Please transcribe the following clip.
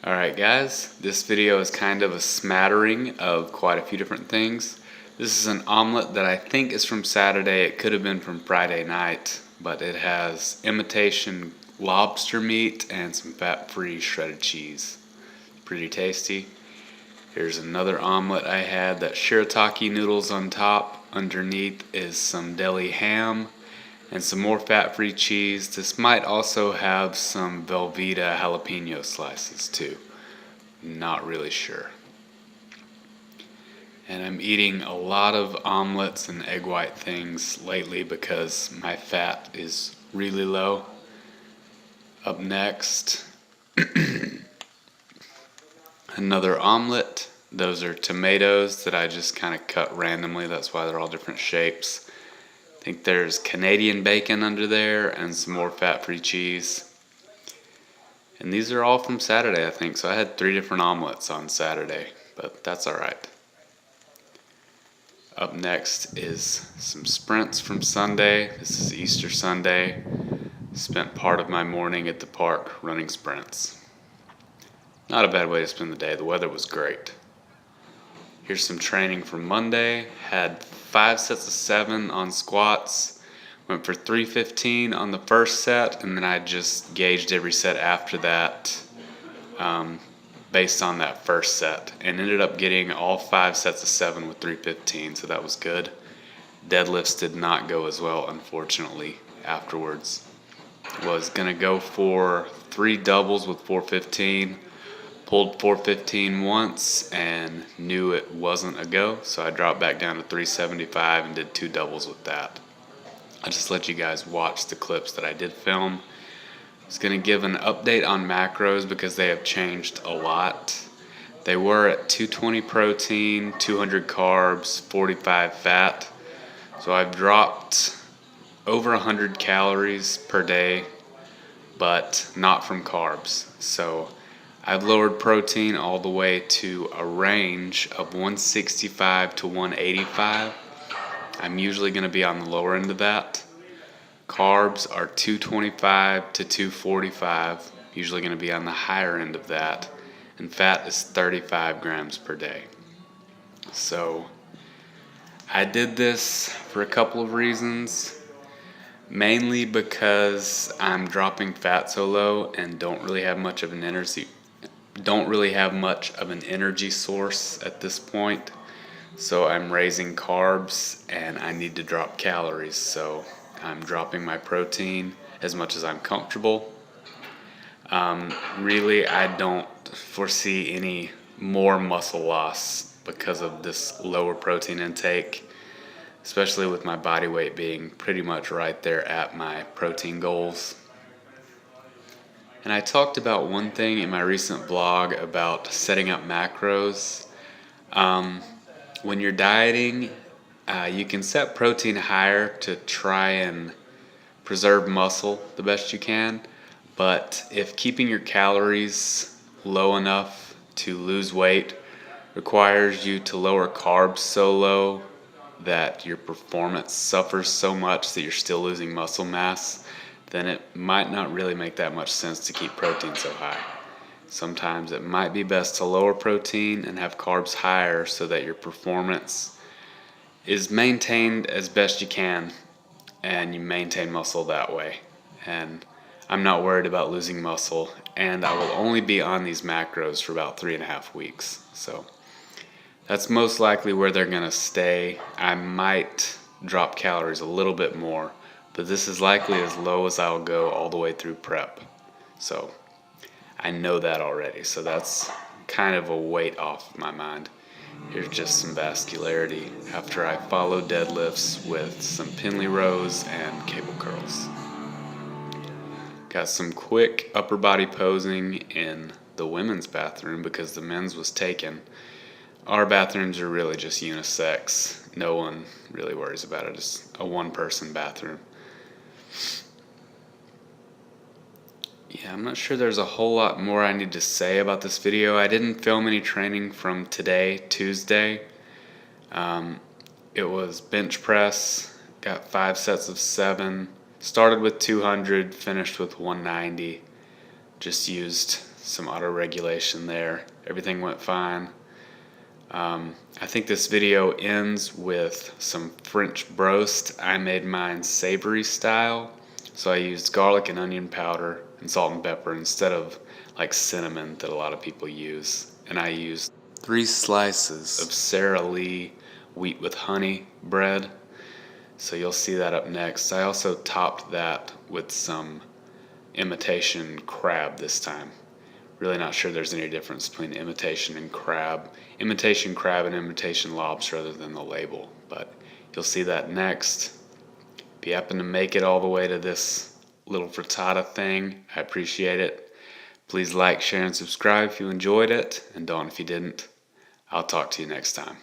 Alright guys, this video is kind of a smattering of quite a few different things. This is an omelet that I think is from Saturday. It could have been from Friday night, but it has imitation lobster meat and some fat-free shredded cheese. Pretty tasty. Here's another omelet I had, that shirataki noodles on top. Underneath is some deli ham and some more fat-free cheese. This might also have some Velveeta jalapeno slices too. Not really sure. And I'm eating a lot of omelets and egg white things lately because my fat is really low. Up next, another omelet. Those are tomatoes that I just kind of cut randomly. That's why they're all different shapes. I think there's Canadian bacon under there and some more fat-free cheese. And these are all from Saturday, I think. So I had 3 different omelets on Saturday, but that's all right. Up next is some sprints from Sunday. This is Easter Sunday. Spent part of my morning at the park running sprints. Not a bad way to spend the day. The weather was great. Here's some training from Monday. Had 5 sets of 7 on squats. Went for 315 on the first set, and then I just gauged every set after that based on that first set, and ended up getting all 5 sets of 7 with 315, so that was good. Deadlifts did not go as well, unfortunately, afterwards. Was going to go for 3 doubles with 415. Pulled 415 once and knew it wasn't a go, so I dropped back down to 375 and did 2 doubles with that. I just let you guys watch the clips that I did film. I was going to give an update on macros because they have changed a lot. They were at 220 protein, 200 carbs, 45 fat. So I've dropped over 100 calories per day, but not from carbs. So I've lowered protein all the way to a range of 165 to 185. I'm usually going to be on the lower end of that. Carbs are 225 to 245, usually going to be on the higher end of that. And fat is 35 grams per day. So I did this for a couple of reasons. Mainly because I'm dropping fat so low and don't really have much of an energy source at this point. So I'm raising carbs and I need to drop calories, so I'm dropping my protein as much as I'm comfortable. Really, I don't foresee any more muscle loss because of this lower protein intake, especially with my body weight being pretty much right there at my protein goals. And I talked about one thing in my recent vlog about setting up macros. When you're dieting, you can set protein higher to try and preserve muscle the best you can. But if keeping your calories low enough to lose weight requires you to lower carbs so low that your performance suffers so much that you're still losing muscle mass, then it might not really make that much sense to keep protein so high. Sometimes it might be best to lower protein and have carbs higher so that your performance is maintained as best you can and you maintain muscle that way. And I'm not worried about losing muscle, and I will only be on these macros for about 3.5 weeks. So that's most likely where they're going to stay. I might drop calories a little bit more, but this is likely as low as I'll go all the way through prep. So I know that already, so that's kind of a weight off my mind. Here's just some vascularity after I follow deadlifts with some Pinley rows and cable curls. Got some quick upper body posing in the women's bathroom because the men's was taken. Our bathrooms are really just unisex. No one really worries about it. It's a one-person bathroom. Yeah, I'm not sure there's a whole lot more I need to say about this video. I didn't film any training from today, Tuesday. It was bench press, got 5 sets of 7, started with 200, finished with 190. Just used some auto regulation there. Everything went fine. I think this video ends with some French broast. I made mine savory style, so I used garlic and onion powder and salt and pepper instead of like cinnamon that a lot of people use. And I used 3 slices of Sara Lee wheat with honey bread, so you'll see that up next. I also topped that with some imitation crab this time. Really not sure there's any difference between imitation and crab. Imitation crab and imitation lobster other than the label. But you'll see that next. If you happen to make it all the way to this little frittata thing, I appreciate it. Please like, share, and subscribe if you enjoyed it. And don't if you didn't. I'll talk to you next time.